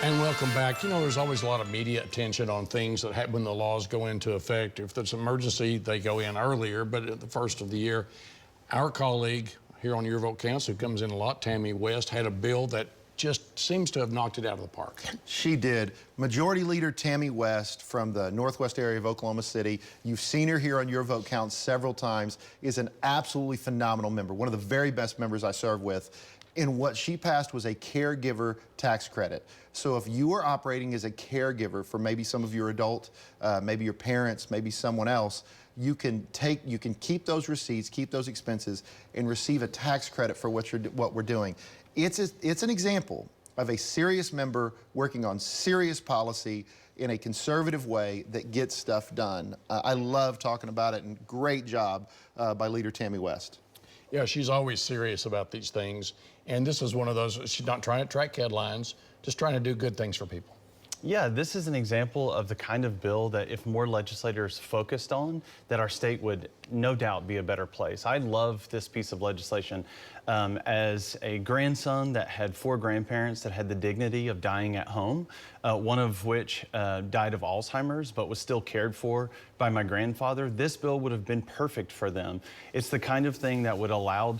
And welcome back. You know, there's always a lot of media attention on things that happen when the laws go into effect. If there's an emergency, they go in earlier, but at the first of the year, our colleague here on Your Vote Counts, who comes in a lot, Tammy West, had a bill that just seems to have knocked it out of the park. She did. Majority Leader Tammy West from the northwest area of Oklahoma City, you've seen her here on Your Vote Counts several times, is an absolutely phenomenal member, one of the very best members I serve with. And what she passed was a caregiver tax credit. So if you are operating as a caregiver for maybe some of your adult, maybe your parents, maybe someone else, you can keep those receipts, keep those expenses, and receive a tax credit for what we're doing. It's an example of a serious member working on serious policy in a conservative way that gets stuff done. I love talking about it, and great job by Leader Tammy West. Yeah, she's always serious about these things. And this is one of those, she's not trying to track headlines, just trying to do good things for people. Yeah, this is an example of the kind of bill that if more legislators focused on, that our state would no doubt be a better place. I love this piece of legislation. As a grandson that had 4 grandparents that had the dignity of dying at home, one of which died of Alzheimer's but was still cared for by my grandfather, this bill would have been perfect for them. It's the kind of thing that would allow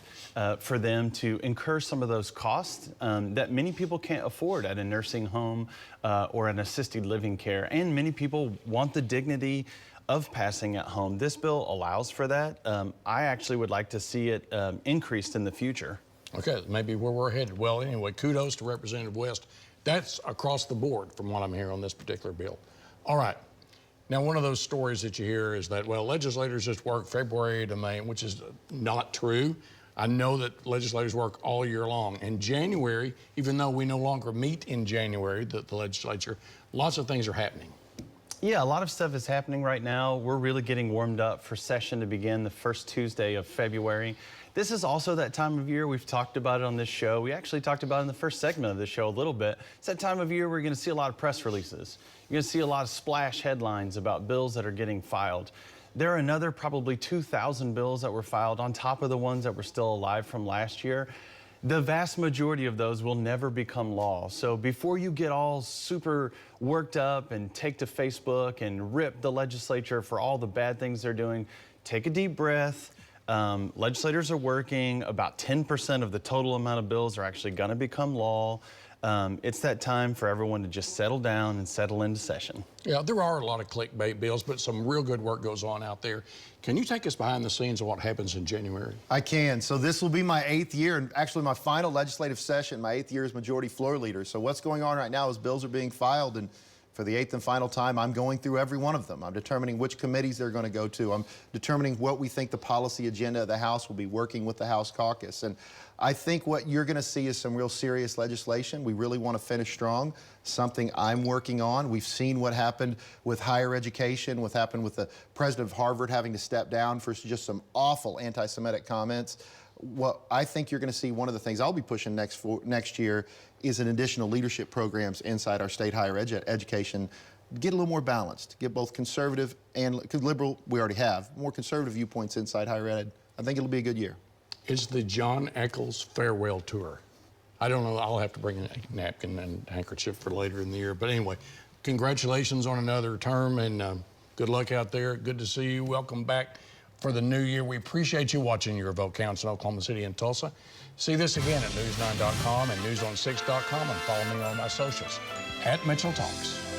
for them to incur some of those costs that many people can't afford at a nursing home or an assisted living care, and many people want the dignity of passing at home. This bill allows for that. I actually would like to see it increased in the future. Okay, maybe where we're headed. Well, anyway, kudos to Representative West. That's across the board from what I'm hearing on this particular bill. All right. Now, one of those stories that you hear is that, well, legislators just work February to May, which is not true. I know that legislators work all year long. In January, even though we no longer meet in January, the legislature, lots of things are happening. Yeah, a lot of stuff is happening right now. We're really getting warmed up for session to begin the first Tuesday of February. This is also that time of year. We've talked about it on this show. We actually talked about it in the first segment of the show a little bit. It's that time of year we're going to see a lot of press releases. You're going to see a lot of splash headlines about bills that are getting filed. There are another probably 2,000 bills that were filed on top of the ones that were still alive from last year. The vast majority of those will never become law. So before you get all super worked up and take to Facebook and rip the legislature for all the bad things they're doing, take a deep breath. Legislators are working. About 10% of the total amount of bills are actually going to become law. It's that time for everyone to just settle down and settle into session. Yeah, there are a lot of clickbait bills, but some real good work goes on out there. Can you take us behind the scenes of what happens in January? I can. So this will be my 8th year, and actually my final legislative session. My 8th year as Majority Floor Leader. So what's going on right now is bills are being filed, and for the 8th and final time, I'm going through every one of them. I'm determining which committees they're going to go to. I'm determining what we think the policy agenda of the House will be, working with the House caucus. And I think what you're going to see is some real serious legislation. We really want to finish strong, something I'm working on. We've seen what happened with higher education, what happened with the president of Harvard having to step down for just some awful anti-Semitic comments. What I think you're going to see, one of the things I'll be pushing next year is an additional leadership programs inside our state higher education. Get a little more balanced, get both conservative and, because liberal we already have, more conservative viewpoints inside higher ed. I think it'll be a good year. It's the John Echols farewell tour. I don't know, I'll have to bring a napkin and handkerchief for later in the year. But anyway, congratulations on another term, and good luck out there. Good to see you. Welcome back for the new year. We appreciate you watching Your Vote Counts in Oklahoma City and Tulsa. See this again at news9.com and news16.com, and follow me on my socials at Mitchell Talks.